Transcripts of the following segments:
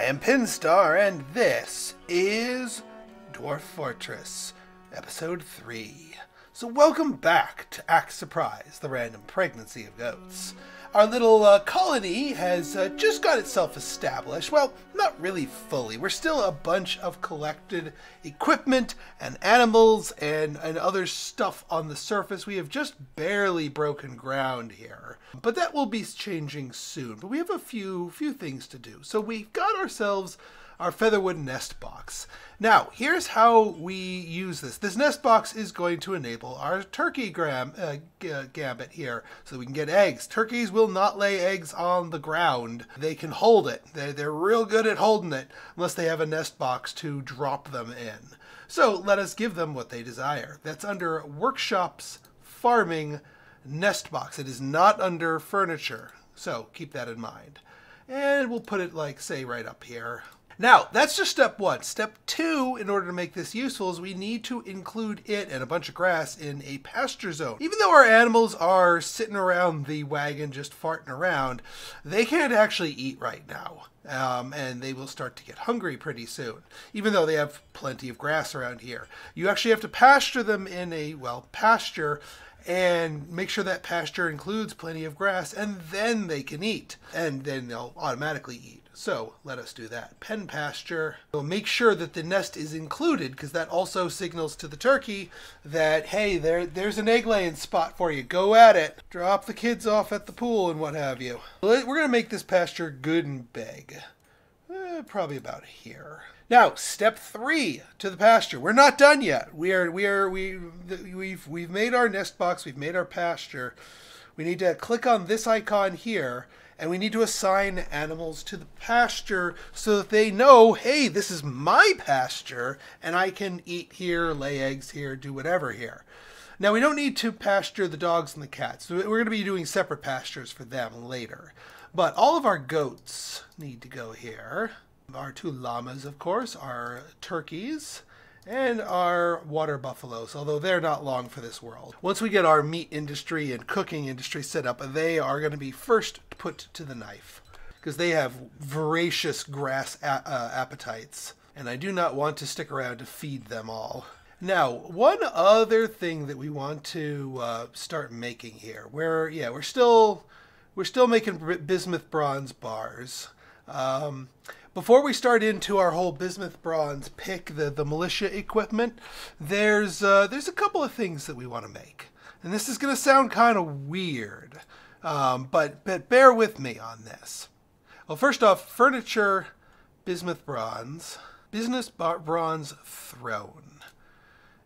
am Pinstar, and this is Dwarf Fortress, Episode 3. So welcome back to Act Surprise, the random pregnancy of goats. Our little colony has just got itself established. Well, not really fully. We're still a bunch of collected equipment and animals and other stuff on the surface. We have just barely broken ground here. But that will be changing soon. But we have a few things to do. So we've got ourselves our featherwood nest box. Now, here's how we use this. This nest box is going to enable our turkey gambit here, so we can get eggs. Turkeys will not lay eggs on the ground. They can hold it. They're real good at holding it, unless they have a nest box to drop them in. So let us give them what they desire. That's under Workshops, Farming, Nest Box. It is not under Furniture, so keep that in mind. And we'll put it, like, say, right up here. Now, that's just step one. Step two, in order to make this useful, is we need to include it and a bunch of grass in a pasture zone. Even though our animals are sitting around the wagon just farting around, they can't actually eat right now. And they will start to get hungry pretty soon, even though they have plenty of grass around here. You actually have to pasture them in a, well, pasture, and make sure that pasture includes plenty of grass, and then they can eat. And then they'll automatically eat. So let us do that. Pen pasture. We'll make sure that the nest is included, because that also signals to the turkey that, hey, there's an egg laying spot for you. Go at it. Drop the kids off at the pool and what have you. We're going to make this pasture good and big. Probably about here. Now, step 3 to the pasture. We're not done yet. We've made our nest box. We've made our pasture. We need to click on this icon here, and we need to assign animals to the pasture so that they know, hey, this is my pasture, and I can eat here, lay eggs here, do whatever here. Now, we don't need to pasture the dogs and the cats. We're going to be doing separate pastures for them later. But all of our goats need to go here. Our 2 llamas, of course, our turkeys, and our water buffaloes, although they're not long for this world. Once we get our meat industry and cooking industry set up, they are going to be first put to the knife, because they have voracious grass appetites, and I do not want to stick around to feed them all. Now, one other thing that we want to start making here, we're still making bismuth bronze bars. Before we start into our whole bismuth bronze pick, the militia equipment, there's a couple of things that we want to make. And this is going to sound kind of weird, but bear with me on this. Well, first off, furniture, bismuth bronze throne.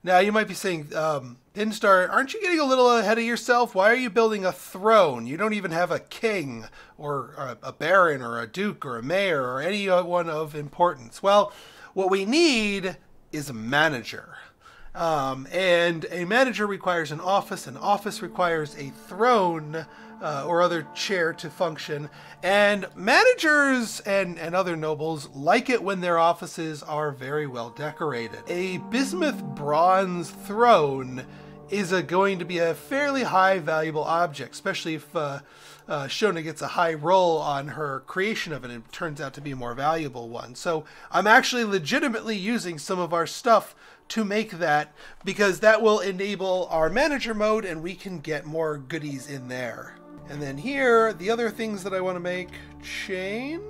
Now, you might be saying, Pinstar, aren't you getting a little ahead of yourself? Why are you building a throne? You don't even have a king or a baron or a duke or a mayor or anyone of importance. Well, what we need is a manager. And a manager requires an office requires a throne or other chair to function, and managers and other nobles like it when their offices are very well decorated. A bismuth bronze throne is going to be a fairly high valuable object, especially if Shona gets a high roll on her creation of it and it turns out to be a more valuable one. So I'm actually legitimately using some of our stuff to make that, because that will enable our manager mode and we can get more goodies in there. And then here, the other things that I want to make, chain.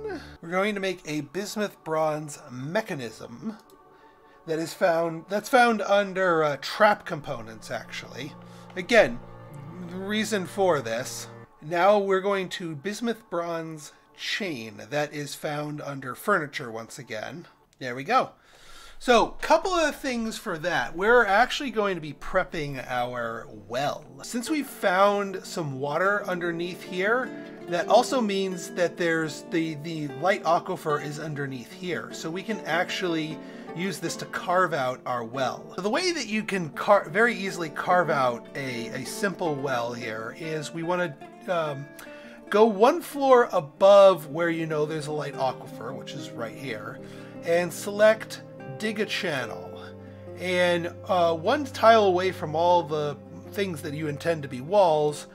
We're going to make a bismuth bronze mechanism that's found under trap components, actually. Again, the reason for this. Now we're going to bismuth bronze chain that is found under furniture once again. There we go. So, couple of things for that. We're actually going to be prepping our well. Since we've found some water underneath here, that also means that there's the light aquifer is underneath here. So we can actually use this to carve out our well. So the way that you can very easily carve out a simple well here is we want to go 1 floor above where you know there's a light aquifer, which is right here, and select dig a channel, and 1 tile away from all the things that you intend to be walls,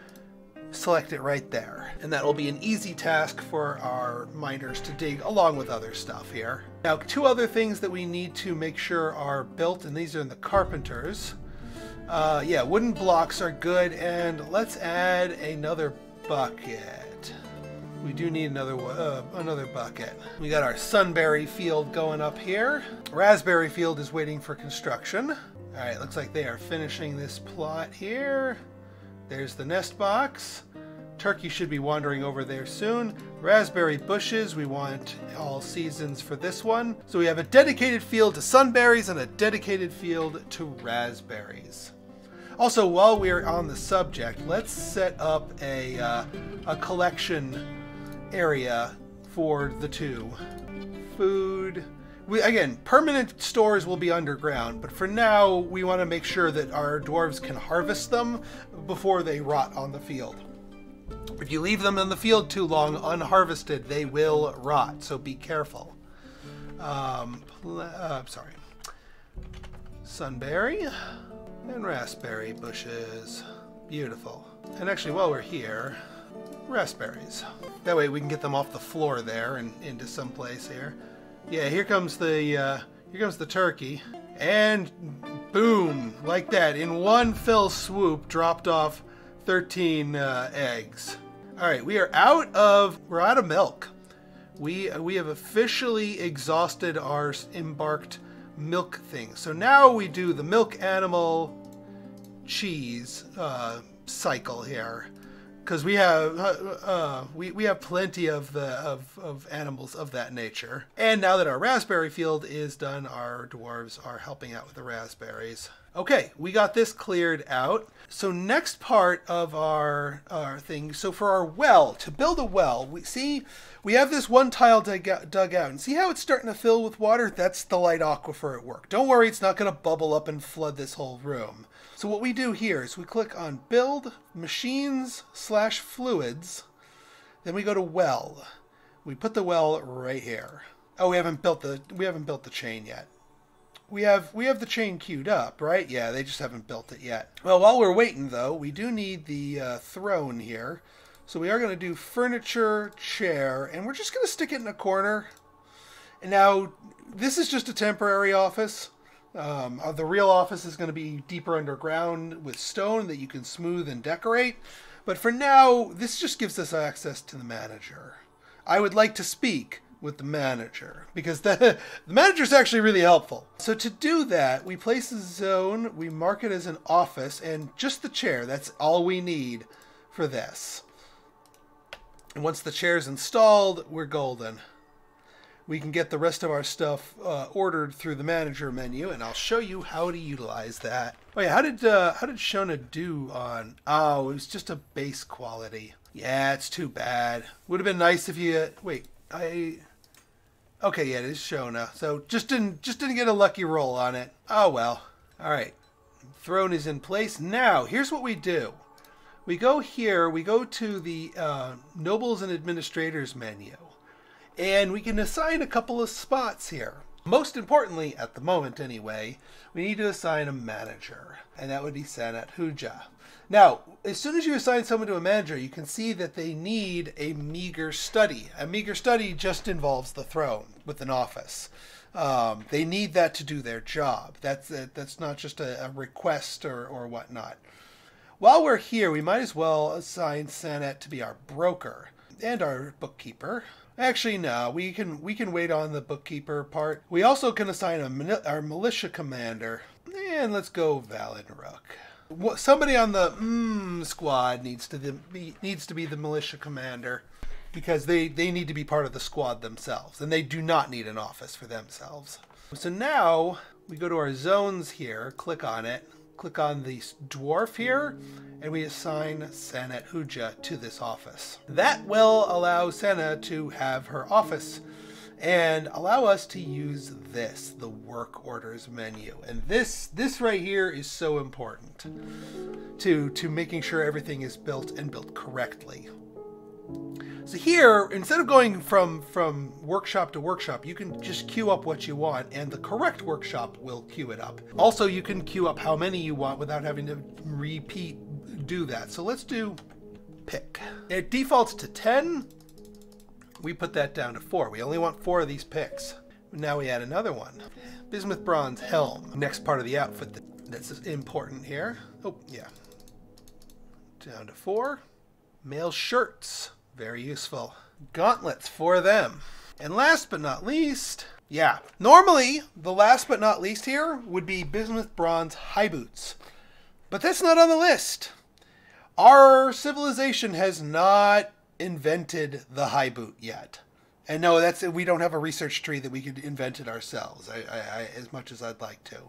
select it right there. And that will be an easy task for our miners to dig along with other stuff here. Now, two other things that we need to make sure are built, and these are in the carpenters. Yeah, wooden blocks are good, and let's add another bucket. We do need another bucket. We got our sunberry field going up here. Raspberry field is waiting for construction. All right, looks like they are finishing this plot here. There's the nest box. Turkey should be wandering over there soon. Raspberry bushes, we want all seasons for this one. So we have a dedicated field to sunberries and a dedicated field to raspberries. Also, while we're on the subject, let's set up a collection area for the two. Food. Again, permanent stores will be underground, but for now, we want to make sure that our dwarves can harvest them before they rot on the field. If you leave them in the field too long unharvested, they will rot, so be careful. Sorry. Sunberry and raspberry bushes. Beautiful. And actually, while we're here, raspberries. That way we can get them off the floor there and into some place here. Yeah, here comes the turkey, and boom, like that, in one fell swoop, dropped off 13 eggs. All right, we're out of milk. We have officially exhausted our embarked milk thing. So now we do the milk animal cheese cycle here. Because we have plenty of animals of that nature. And now that our raspberry field is done, our dwarves are helping out with the raspberries. Okay, we got this cleared out. So next part of our thing, so for our well, to build a well, we have this one tile dug out. And see how it's starting to fill with water? That's the light aquifer at work. Don't worry, it's not going to bubble up and flood this whole room. So what we do here is we click on Build, Machines/Fluids, then we go to Well. We put the well right here. Oh, we haven't built the chain yet. We have the chain queued up, right? Yeah, they just haven't built it yet. Well, while we're waiting though, we do need the throne here. So we are going to do furniture, chair, and we're just going to stick it in a corner. And now this is just a temporary office. The real office is going to be deeper underground with stone that you can smooth and decorate. But for now, this just gives us access to the manager. I would like to speak with the manager because the manager is actually really helpful. So to do that, we place a zone, we mark it as an office, and just the chair. That's all we need for this. And once the chair's installed, we're golden. We can get the rest of our stuff ordered through the manager menu, and I'll show you how to utilize that. Oh yeah, how did Shona do on? Oh, it was just a base quality. Yeah, it's too bad. Would have been nice if you wait. Okay, yeah, it is Shona. So just didn't get a lucky roll on it. Oh well. All right, throne is in place. Now here's what we do. We go here. We go to the Nobles and Administrators menu. And we can assign a couple of spots here. Most importantly, at the moment anyway, we need to assign a manager. And that would be Sanat Huja. Now, as soon as you assign someone to a manager, you can see that they need a meager study. A meager study just involves the throne with an office. They need that to do their job. That's not just a request or whatnot. While we're here, we might as well assign Sanat to be our broker and our bookkeeper. Actually, no, we can wait on the bookkeeper part. We also can assign our militia commander. And let's go Valenrook. Somebody on the squad needs to be the militia commander because they need to be part of the squad themselves, and they do not need an office for themselves. So now we go to our zones here, click on it, click on the dwarf here, and we assign Sanat Huja to this office. That will allow Sana to have her office and allow us to use the work orders menu. And this right here is so important to making sure everything is built and built correctly. So here, instead of going from workshop to workshop, you can just queue up what you want, and the correct workshop will queue it up. Also, you can queue up how many you want without having to do that. So let's do pick. It defaults to 10. We put that down to 4. We only want 4 of these picks. Now we add another one. Bismuth bronze helm. Next part of the outfit that's important here. Oh, yeah. Down to 4. Male shirts. Very useful. Gauntlets for them. And last but not least, yeah, normally the last but not least here would be bismuth bronze high boots. But that's not on the list. Our civilization has not invented the high boot yet. And no, we don't have a research tree that we could invent it ourselves, as much as I'd like to.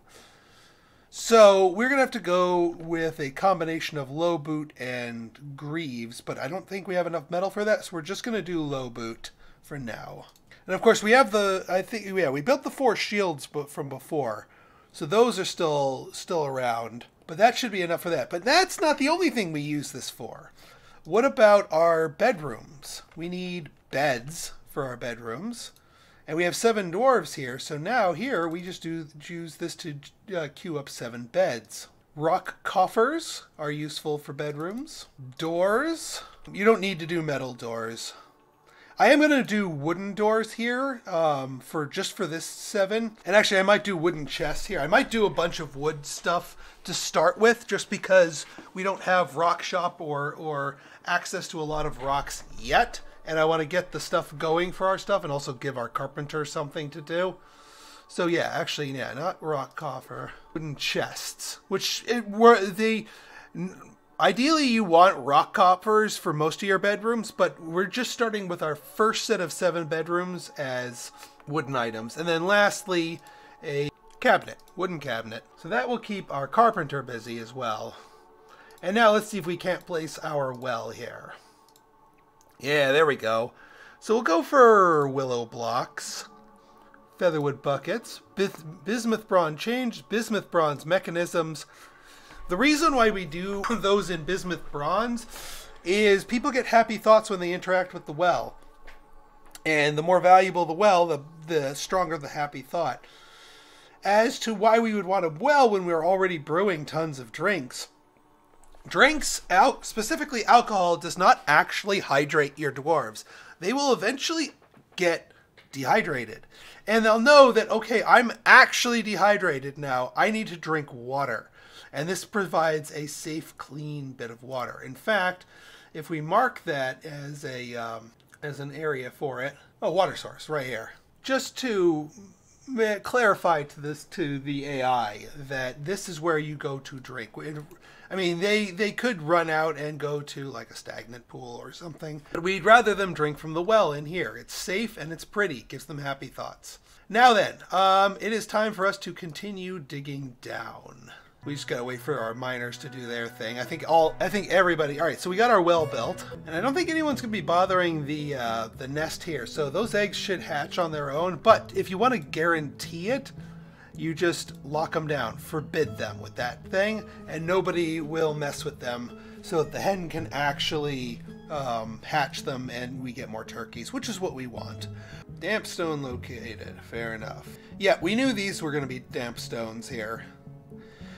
So we're going to have to go with a combination of low boot and greaves, but I don't think we have enough metal for that, so we're just going to do low boot for now. And of course we have we built the 4 shields from before, so those are still around, but that should be enough for that. But that's not the only thing we use this for. What about our bedrooms? We need beds for our bedrooms. And we have 7 dwarves here, so now here we just use this to queue up 7 beds. Rock coffers are useful for bedrooms. Doors. You don't need to do metal doors. I am going to do wooden doors here for this 7. And actually I might do wooden chests here. I might do a bunch of wood stuff to start with, just because we don't have rock shop or access to a lot of rocks yet. And I want to get the stuff going for our stuff and also give our carpenter something to do. So yeah, actually, yeah, not rock coffer. Wooden chests, ideally you want rock coffers for most of your bedrooms, but we're just starting with our first set of 7 bedrooms as wooden items. And then lastly, a cabinet, wooden cabinet. So that will keep our carpenter busy as well. And now let's see if we can't place our well here. Yeah, there we go. So we'll go for willow blocks, featherwood buckets, bismuth bronze chains, bismuth bronze mechanisms. The reason why we do those in bismuth bronze is people get happy thoughts when they interact with the well. And the more valuable the well, the stronger the happy thought. As to why we would want a well when we're already brewing tons of drinks. Drinks, specifically alcohol, does not actually hydrate your dwarves. They will eventually get dehydrated. And they'll know that, okay, I'm actually dehydrated now. I need to drink water. And this provides a safe, clean bit of water. In fact, if we mark that as an area for it, water source right here, just to clarify to the AI that this is where you go to drink. I mean, they could run out and go to like a stagnant pool or something, but we'd rather them drink from the well in here. It's safe and it's pretty. It gives them happy thoughts. Now then, it is time for us to continue digging down. We just gotta wait for our miners to do their thing. I think everybody. All right, so we got our well built, and I don't think anyone's gonna be bothering the nest here. So those eggs should hatch on their own. But if you want to guarantee it, you just lock them down, forbid them with that thing, and nobody will mess with them, so that the hen can actually hatch them, and we get more turkeys, which is what we want. Damp stone located. Fair enough. Yeah, we knew these were going to be damp stones here.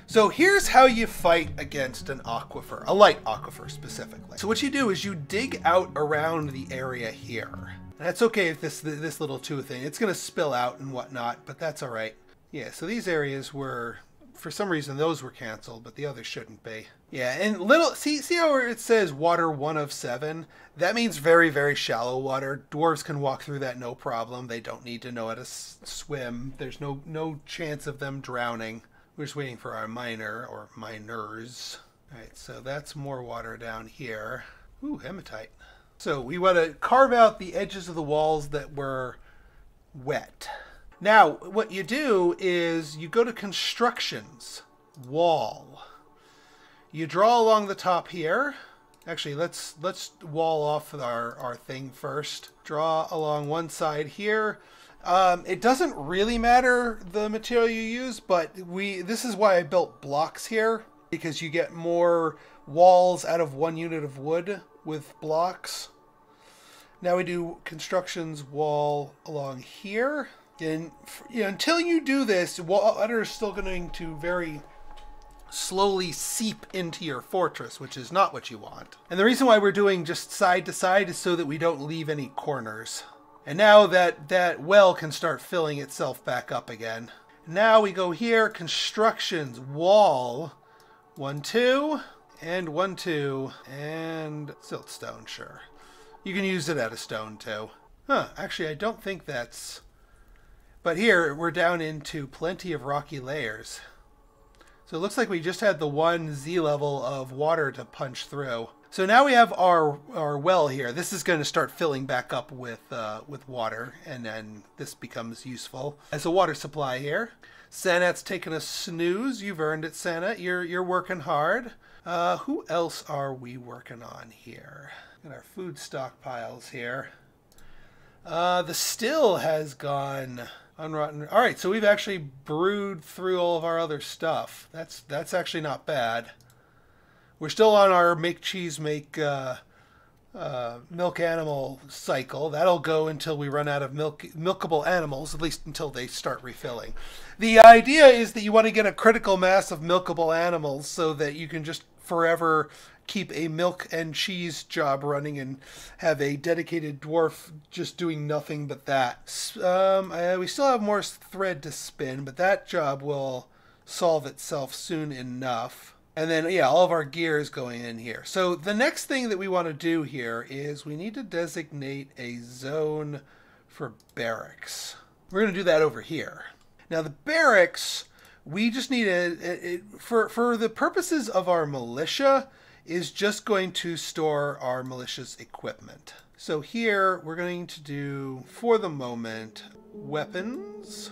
So here's how you fight against an aquifer, a light aquifer specifically. So what you do is you dig out around the area here. And that's okay if this little tooth thing, it's going to spill out and whatnot, but that's all right. Yeah, so these areas were, for some reason, those were canceled, but the others shouldn't be. Yeah, and see how it says water 1 of 7? That means very, very shallow water. Dwarves can walk through that no problem. They don't need to know how to swim. There's no chance of them drowning. We're just waiting for our miner, or miners. All right, so that's more water down here. Ooh, hematite. So we want to carve out the edges of the walls that were wet. Now, what you do is you go to constructions, wall. You draw along the top here. Actually, let's wall off our thing first. Draw along one side here. It doesn't really matter the material you use, but this is why I built blocks here, because you get more walls out of 1 unit of wood with blocks. Now we do constructions wall along here. And until you do this, water is still going to very slowly seep into your fortress, which is not what you want. And the reason why we're doing just side to side is so that we don't leave any corners. And now that well can start filling itself back up again. Now we go here, constructions, wall, 1, 2, and 1, 2, and siltstone, sure. You can use it out of stone too. Actually I don't think that's... But here we're down into plenty of rocky layers. So it looks like we just had the 1 Z level of water to punch through. So now we have our well here. This is going to start filling back up with water, and then this becomes useful as a water supply here. Sanat's taking a snooze. You've earned it, Sanat. You're working hard. Who else are we working on here? Got our food stockpiles here. The still has gone unrotten. All right, so we've actually brewed through all of our other stuff. That's actually not bad. We're still on our make cheese, make milk animal cycle. That'll go until we run out of milkable animals, at least until they start refilling. The idea is that you want to get a critical mass of milkable animals so that you can just forever keep a milk and cheese job running and have a dedicated dwarf just doing nothing but that. We still have more thread to spin, but that job will solve itself soon enough. And then, yeah, all of our gear is going in here. So the next thing that we want to do here is we need to designate a zone for barracks. We're going to do that over here. Now the barracks, we just need for the purposes of our militia, is just going to store our militia's equipment. So here we're going to do, for the moment, weapons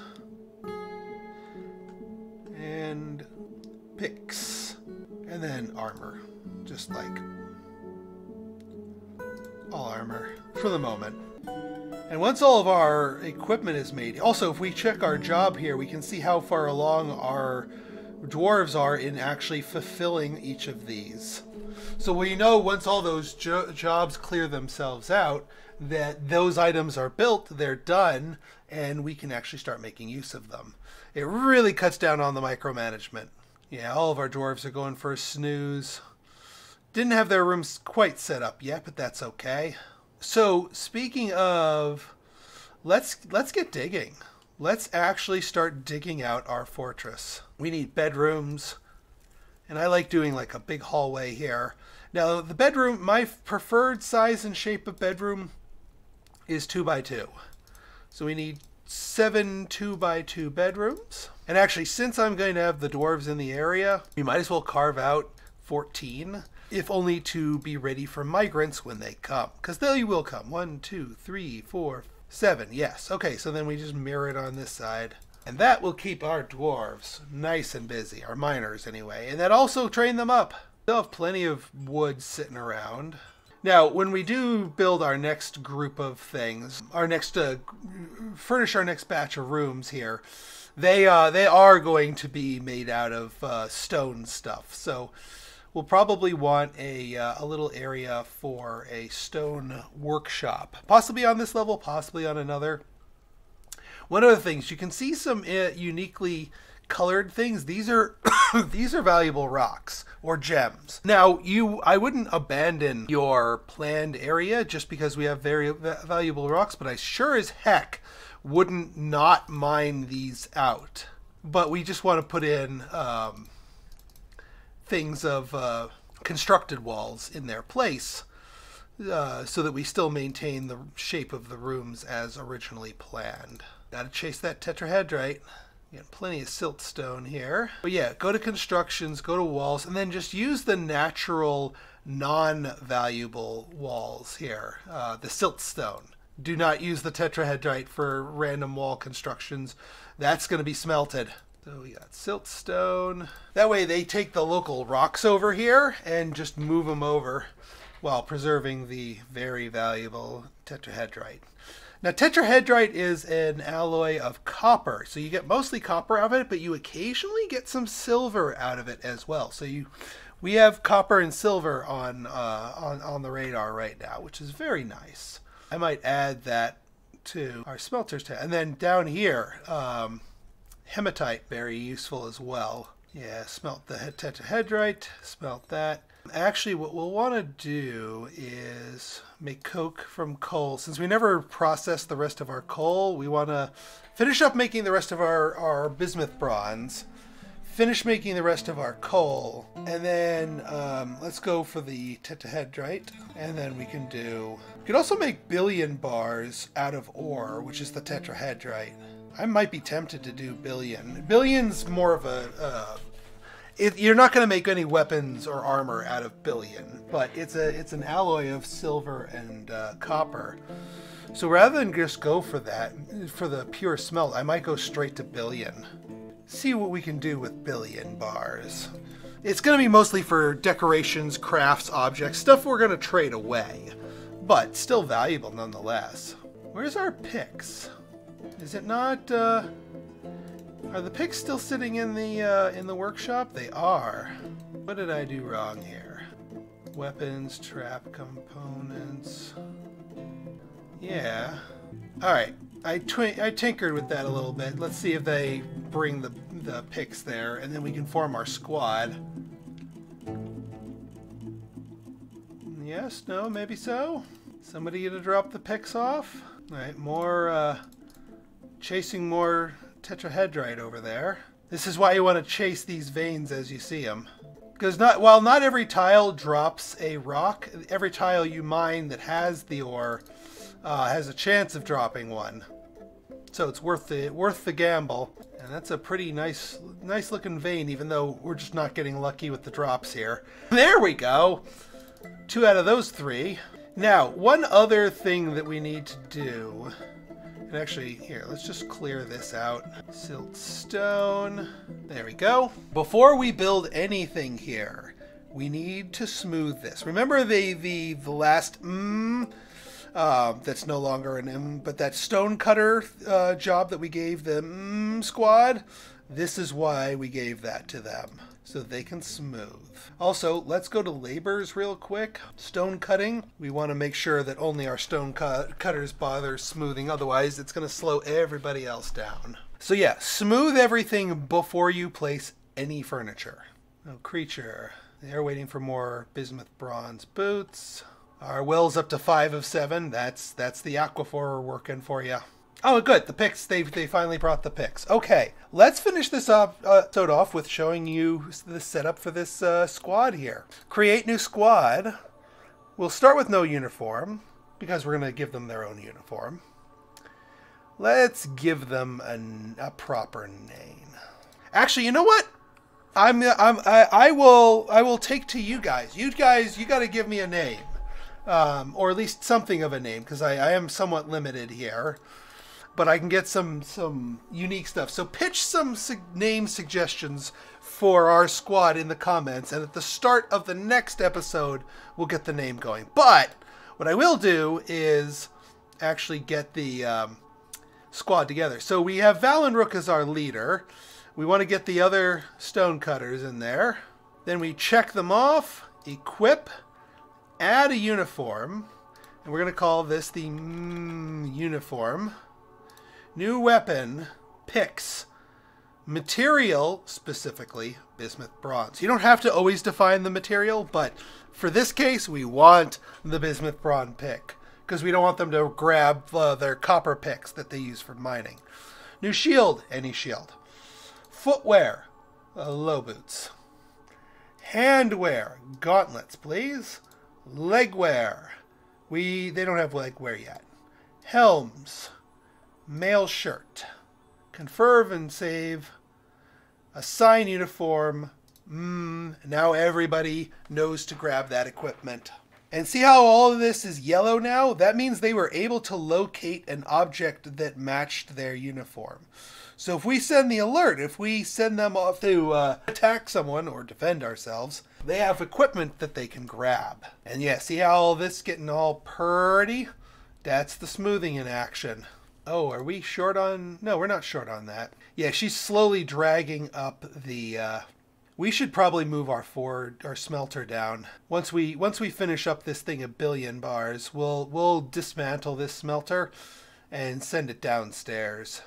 and picks. And then armor, just like all armor for the moment. And once all of our equipment is made, also if we check our job here, we can see how far along our dwarves are in actually fulfilling each of these. So we know once all those jobs clear themselves out, that those items are built, they're done, and we can actually start making use of them. It really cuts down on the micromanagement. Yeah, all of our dwarves are going for a snooze. Didn't have their rooms quite set up yet, but that's okay. So, speaking of, let's get digging. Let's actually start digging out our fortress. We need bedrooms, and I like doing like a big hallway here. Now, the bedroom, my preferred size and shape of bedroom is 2 by 2. So we need 7 2 by 2 bedrooms. And actually, since I'm going to have the dwarves in the area, we might as well carve out 14, if only to be ready for migrants when they come. Because they will come. 1, 2, 3, 4, 7. Yes. Okay, so then we just mirror it on this side. And that will keep our dwarves nice and busy. Our miners, anyway. And that also train them up. They'll have plenty of wood sitting around. Now, when we do build our next group of things, furnish our next batch of rooms here, they are going to be made out of stone stuff. So we'll probably want a little area for a stone workshop, possibly on this level, possibly on another. One of the things, you can see some uniquely colored things. These are these are valuable rocks or gems. Now, I wouldn't abandon your planned area just because we have very valuable rocks, but I sure as heck wouldn't not mine these out. But we just want to put in things of constructed walls in their place so that we still maintain the shape of the rooms as originally planned. Gotta chase that tetrahedrite. Got plenty of siltstone here. But yeah, go to constructions, go to walls, and then just use the natural non-valuable walls here. The siltstone. Do not use the tetrahedrite for random wall constructions. That's going to be smelted. So we got siltstone. That way they take the local rocks over here and just move them over while preserving the very valuable tetrahedrite. Now, tetrahedrite is an alloy of copper, so you get mostly copper out of it, but you occasionally get some silver out of it as well. So we have copper and silver on the radar right now, which is very nice. I might add that to our smelters tab. And then down here, hematite, very useful as well. Yeah, smelt the tetrahedrite, smelt that. Actually, what we'll want to do is make coke from coal. Since we never processed the rest of our coal, we want to finish up making the rest of our bismuth bronze, finish making the rest of our coal, and then let's go for the tetrahedrite, and then we can also make billion bars out of ore, which is the tetrahedrite. I might be tempted to do billion. Billion's more of a you're not going to make any weapons or armor out of billion, but it's an alloy of silver and copper. So rather than just go for that, for the pure smelt, I might go straight to billion. See what we can do with billion bars. It's going to be mostly for decorations, crafts, objects, stuff we're going to trade away, but still valuable nonetheless. Where's our picks? Is it not? Are the picks still sitting in the workshop? They are. What did I do wrong here? Weapons, trap components. Yeah. All right. I tinkered with that a little bit. Let's see if they bring the picks there, and then we can form our squad. Yes, no, maybe so. Somebody gonna drop the picks off? All right, more chasing more tetrahedrite over there. This is why you want to chase these veins as you see them. Because while not every tile drops a rock, every tile you mine that has the ore has a chance of dropping one. So it's worth the gamble. And that's a pretty nice looking vein, even though we're just not getting lucky with the drops here. There we go. 2 out of those 3. Now, one other thing that we need to do. And actually, here, let's just clear this out. Silt stone. There we go. Before we build anything here, we need to smooth this. Remember the last that's no longer an M, but that stone cutter job that we gave the squad? This is why we gave that to them, so they can smooth. Also, let's go to labors real quick. Stone cutting. We want to make sure that only our stone cutters bother smoothing, otherwise it's going to slow everybody else down. So yeah, smooth everything before you place any furniture. No creature. They're waiting for more bismuth bronze boots. Our well's up to 5 of 7. That's the aquifer working for you. Oh, good. The picks, they finally brought the picks. Okay, let's finish this episode off with showing you the setup for this squad here. Create new squad. We'll start with no uniform, because we're going to give them their own uniform. Let's give them a proper name. Actually, you know what? I will take to you guys. You got to give me a name. Or at least something of a name, because I am somewhat limited here. But I can get some unique stuff. So pitch some name suggestions for our squad in the comments, and at the start of the next episode, we'll get the name going. But what I will do is actually get the squad together. So we have Valenrook as our leader. We want to get the other stonecutters in there. Then we check them off, equip, add a uniform, and we're going to call this the uniform. New weapon, picks, material, specifically bismuth bronze. You don't have to always define the material, but for this case, we want the bismuth bronze pick, because we don't want them to grab their copper picks that they use for mining. New shield, any shield. Footwear, low boots. Handwear, gauntlets, please. Legwear, they don't have legwear yet. Helms. Mail shirt. Confirm and save. Assign uniform. Now everybody knows to grab that equipment. And see how all of this is yellow now? That means they were able to locate an object that matched their uniform. So if we send the alert, if we send them off to attack someone or defend ourselves, they have equipment that they can grab. And yeah, see how all this getting all purty? That's the smoothing in action. Oh, are we short on... No, we're not short on that. Yeah, she's slowly dragging up the... We should probably move our smelter down. Once we finish up this thing 1 billion bars, we'll dismantle this smelter and send it downstairs.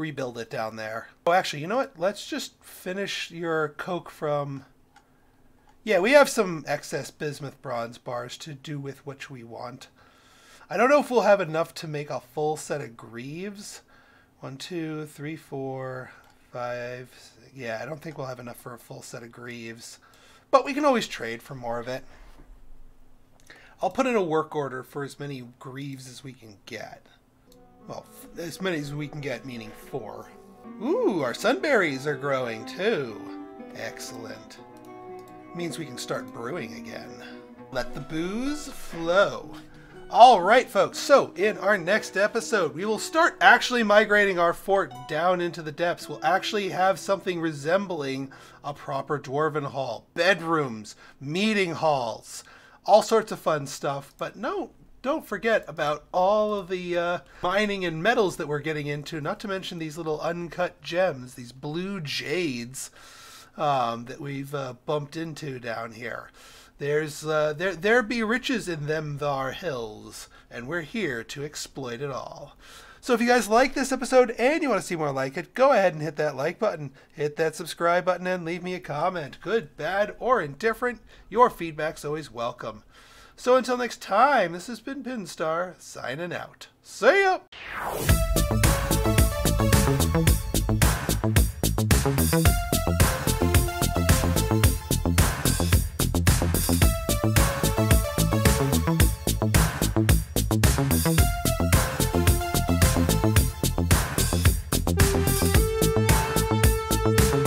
rebuild it down there. Oh, actually, you know what? Let's just finish your coke from... Yeah, we have some excess bismuth bronze bars to do with which we want. I don't know if we'll have enough to make a full set of greaves. 1, 2, 3, 4, 5... Yeah, I don't think we'll have enough for a full set of greaves. But we can always trade for more of it. I'll put in a work order for as many greaves as we can get. Well, as many as we can get, meaning 4. Ooh, our sunberries are growing too. Excellent. Means we can start brewing again. Let the booze flow. All right, folks. So in our next episode, we will start actually migrating our fort down into the depths. We'll actually have something resembling a proper dwarven hall. Bedrooms, meeting halls, all sorts of fun stuff. But no, don't forget about all of the mining and metals that we're getting into, not to mention these little uncut gems, these blue jades that we've bumped into down here. There be riches in them thar hills, and we're here to exploit it all. So if you guys like this episode and you want to see more like it, go ahead and hit that like button, hit that subscribe button, and leave me a comment. Good, bad, or indifferent, your feedback's always welcome. So until next time, this has been Pinstar, signing out. See ya!